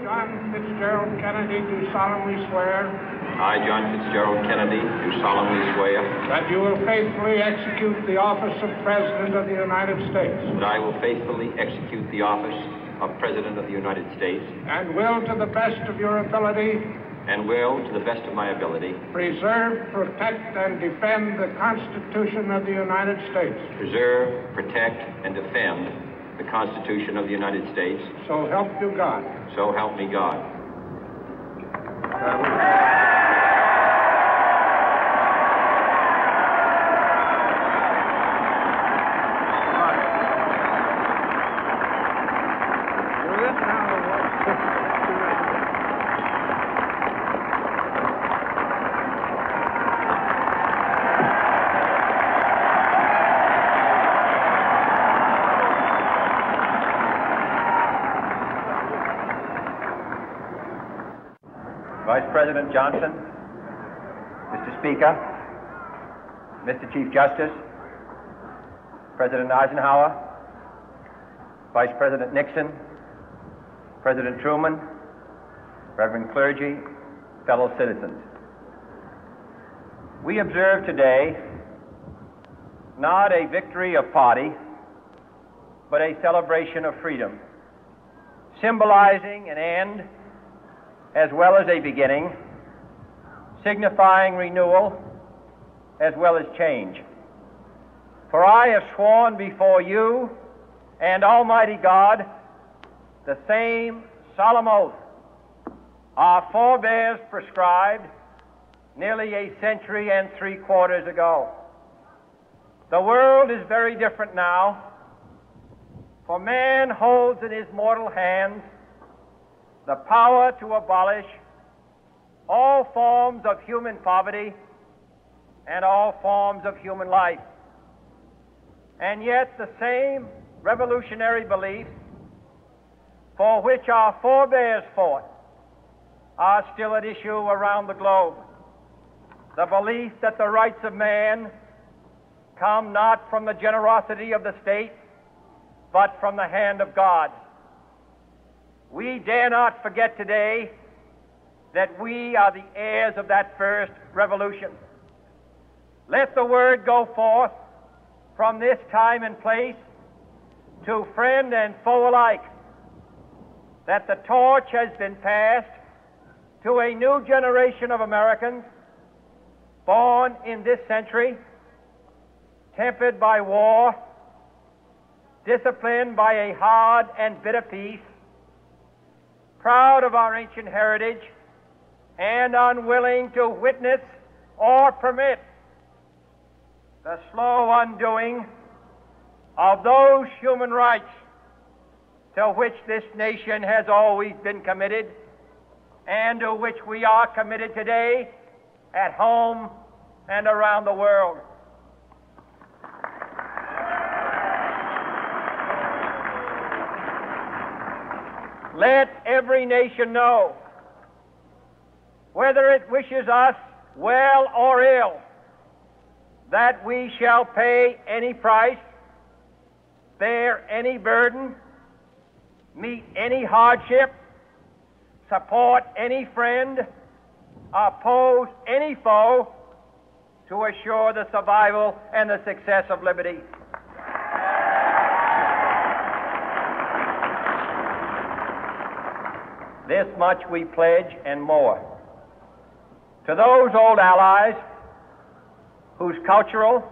John Fitzgerald Kennedy, do solemnly swear. I, John Fitzgerald Kennedy, do solemnly swear. That you will faithfully execute the office of President of the United States. That I will faithfully execute the office of President of the United States. And will, to the best of your ability. And will, to the best of my ability. Preserve, protect, and defend the Constitution of the United States. Preserve, protect, and defend the Constitution of the United States. So help you God. So help me God. Vice President Johnson, Mr. Speaker, Mr. Chief Justice, President Eisenhower, Vice President Nixon, President Truman, Reverend clergy, fellow citizens. We observe today not a victory of party, but a celebration of freedom, symbolizing an end as well as a beginning, signifying renewal as well as change. For I have sworn before you and Almighty God the same solemn oath our forebears prescribed nearly a century and 3/4 ago. The world is very different now, for man holds in his mortal hands the power to abolish all forms of human poverty and all forms of human life. And yet the same revolutionary beliefs for which our forebears fought are still at issue around the globe. The belief that the rights of man come not from the generosity of the state, but from the hand of God. We dare not forget today that we are the heirs of that first revolution. Let the word go forth from this time and place to friend and foe alike that the torch has been passed to a new generation of Americans born in this century, tempered by war, disciplined by a hard and bitter peace, proud of our ancient heritage, and unwilling to witness or permit the slow undoing of those human rights to which this nation has always been committed and to which we are committed today at home and around the world. Let every nation know, whether it wishes us well or ill, that we shall pay any price, bear any burden, meet any hardship, support any friend, oppose any foe to assure the survival and the success of liberty. This much we pledge and more. To those old allies whose cultural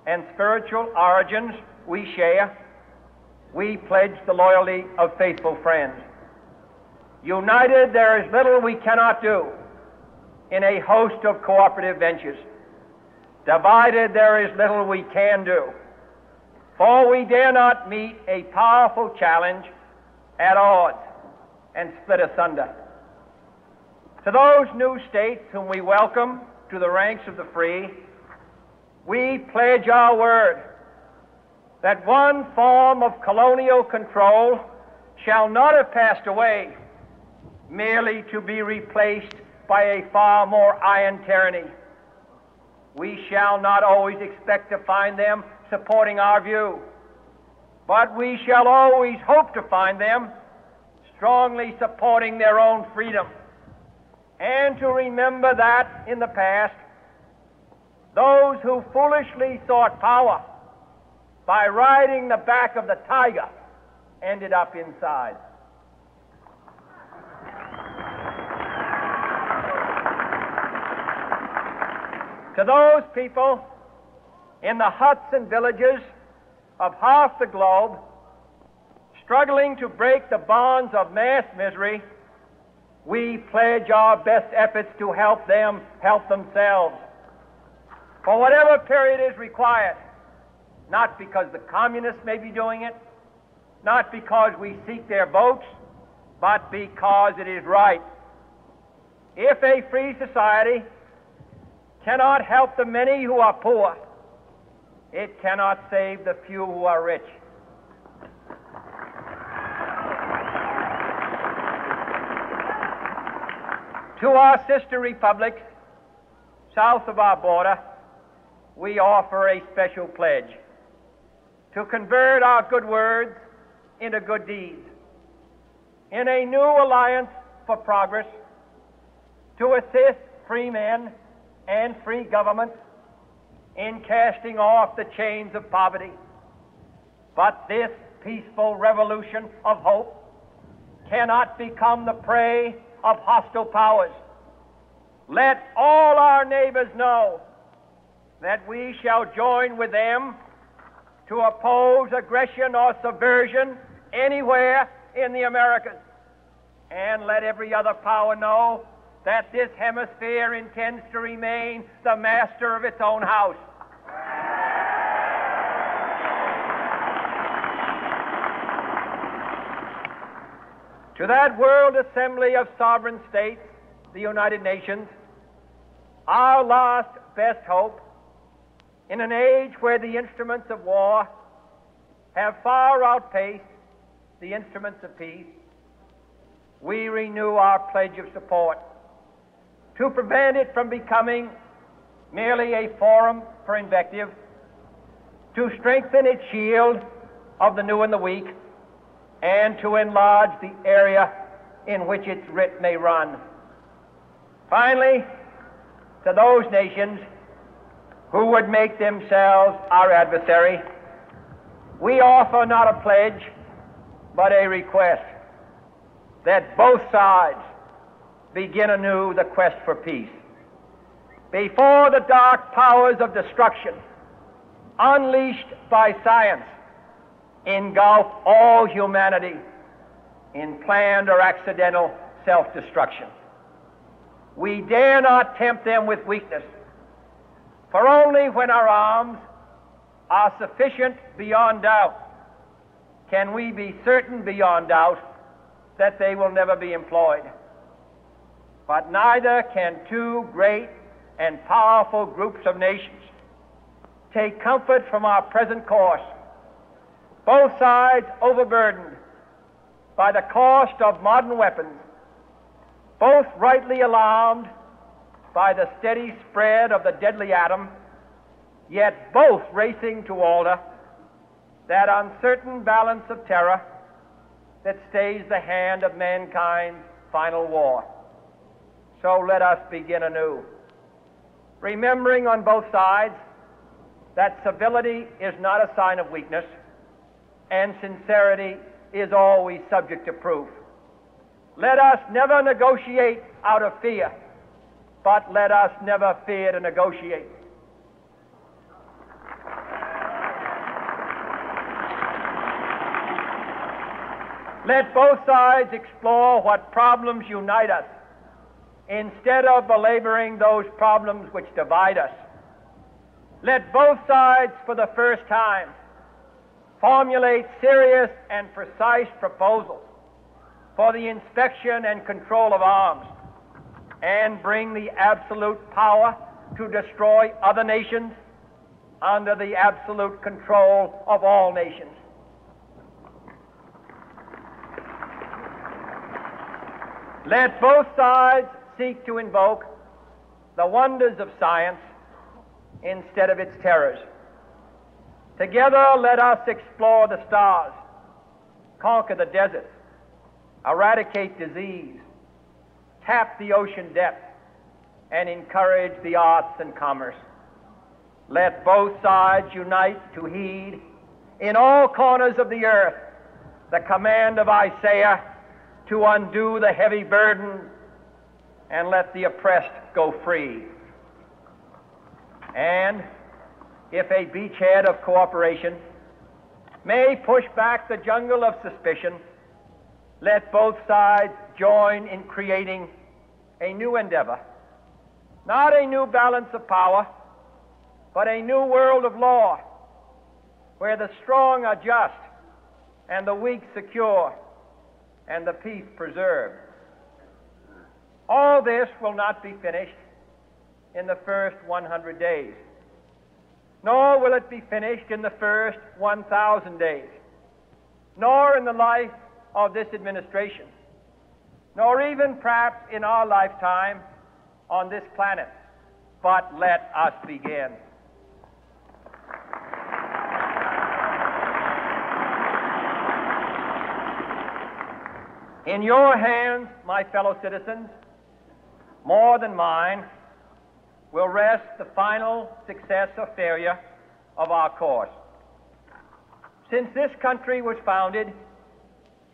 and spiritual origins we share, we pledge the loyalty of faithful friends. United, there is little we cannot do in a host of cooperative ventures. Divided, there is little we can do, for we dare not meet a powerful challenge at odds and split asunder. To those new states whom we welcome to the ranks of the free, we pledge our word that one form of colonial control shall not have passed away merely to be replaced by a far more iron tyranny. We shall not always expect to find them supporting our view, but we shall always hope to find them strongly supporting their own freedom, and to remember that in the past, those who foolishly sought power by riding the back of the tiger ended up inside. To those people in the huts and villages of half the globe struggling to break the bonds of mass misery, we pledge our best efforts to help them help themselves for whatever period is required, not because the communists may be doing it, not because we seek their votes, but because it is right. If a free society cannot help the many who are poor, it cannot save the few who are rich. To our sister republics south of our border, we offer a special pledge to convert our good words into good deeds, in a new alliance for progress, to assist free men and free governments in casting off the chains of poverty. But this peaceful revolution of hope cannot become the prey of hostile powers. Let all our neighbors know that we shall join with them to oppose aggression or subversion anywhere in the Americas. And let every other power know that this hemisphere intends to remain the master of its own house. To that World Assembly of Sovereign States, the United Nations, our last best hope, in an age where the instruments of war have far outpaced the instruments of peace, we renew our pledge of support to prevent it from becoming merely a forum for invective, to strengthen its shield of the new and the weak, and to enlarge the area in which its writ may run. Finally, to those nations who would make themselves our adversary, we offer not a pledge, but a request that both sides begin anew the quest for peace. Before the dark powers of destruction, unleashed by science, engulf all humanity in planned or accidental self-destruction, we dare not tempt them with weakness, for only when our arms are sufficient beyond doubt can we be certain beyond doubt that they will never be employed. But neither can two great and powerful groups of nations take comfort from our present course, both sides overburdened by the cost of modern weapons, both rightly alarmed by the steady spread of the deadly atom, yet both racing to alter that uncertain balance of terror that stays the hand of mankind's final war. So let us begin anew, remembering on both sides that civility is not a sign of weakness, and sincerity is always subject to proof. Let us never negotiate out of fear, but let us never fear to negotiate. Let both sides explore what problems unite us, instead of belaboring those problems which divide us. Let both sides, for the first time, formulate serious and precise proposals for the inspection and control of arms, and bring the absolute power to destroy other nations under the absolute control of all nations. Let both sides seek to invoke the wonders of science instead of its terrors. Together, let us explore the stars, conquer the deserts, eradicate disease, tap the ocean depths, and encourage the arts and commerce. Let both sides unite to heed in all corners of the earth the command of Isaiah to undo the heavy burden and let the oppressed go free. And if a beachhead of cooperation may push back the jungle of suspicion, let both sides join in creating a new endeavor, not a new balance of power, but a new world of law, where the strong are just and the weak secure and the peace preserved. All this will not be finished in the first 100 days, nor will it be finished in the first 1,000 days, nor in the life of this administration, nor even perhaps in our lifetime on this planet. But let us begin. In your hands, my fellow citizens, more than mine, will rest the final success or failure of our course. Since this country was founded,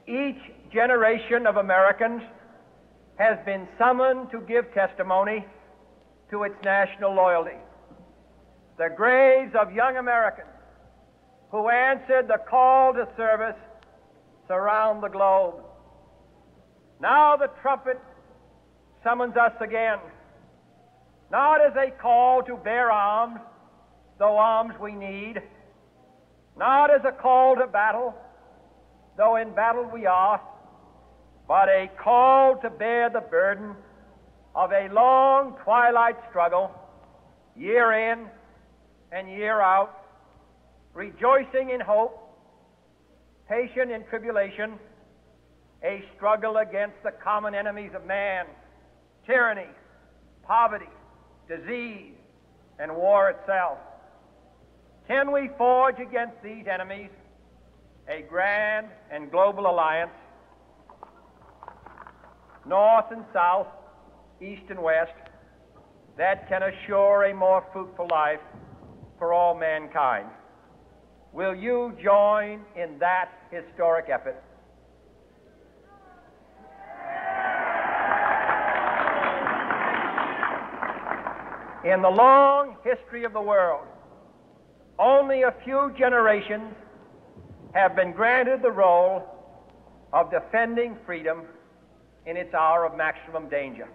each generation of Americans has been summoned to give testimony to its national loyalty. The graves of young Americans who answered the call to service surround the globe. Now the trumpet summons us again, not as a call to bear arms, though arms we need, not as a call to battle, though in battle we are, but a call to bear the burden of a long twilight struggle, year in and year out, rejoicing in hope, patient in tribulation, a struggle against the common enemies of man, tyranny, poverty, disease, and war itself. Can we forge against these enemies a grand and global alliance, north and south, east and west, that can assure a more fruitful life for all mankind? Will you join in that historic effort? In the long history of the world, only a few generations have been granted the role of defending freedom in its hour of maximum danger.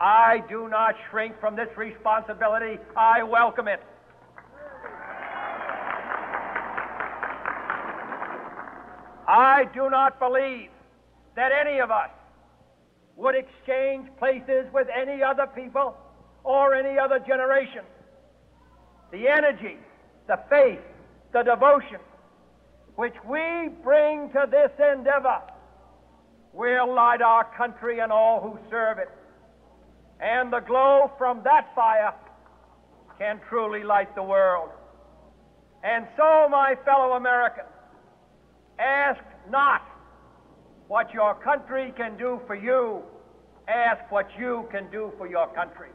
I do not shrink from this responsibility. I welcome it. I do not believe that any of us would exchange places with any other people or any other generation. The energy, the faith, the devotion which we bring to this endeavor will light our country and all who serve it. And the glow from that fire can truly light the world. And so, my fellow Americans, ask not what your country can do for you. Ask what you can do for your country.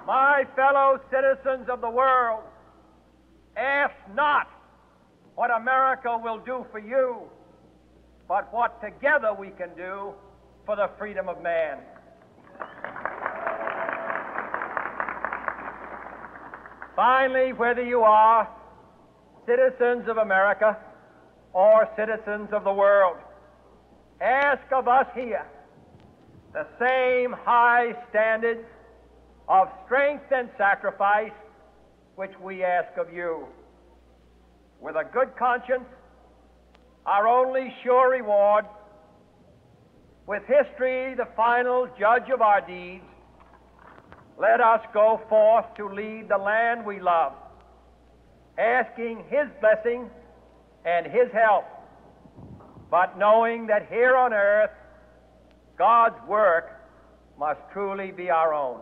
My fellow citizens of the world, ask not what America will do for you, but what together we can do for the freedom of man. Finally, whether you are citizens of America or citizens of the world, ask of us here the same high standards of strength and sacrifice which we ask of you. With a good conscience, our only sure reward, with history the final judge of our deeds, let us go forth to lead the land we love, asking His blessing and His help, but knowing that here on earth God's work must truly be our own.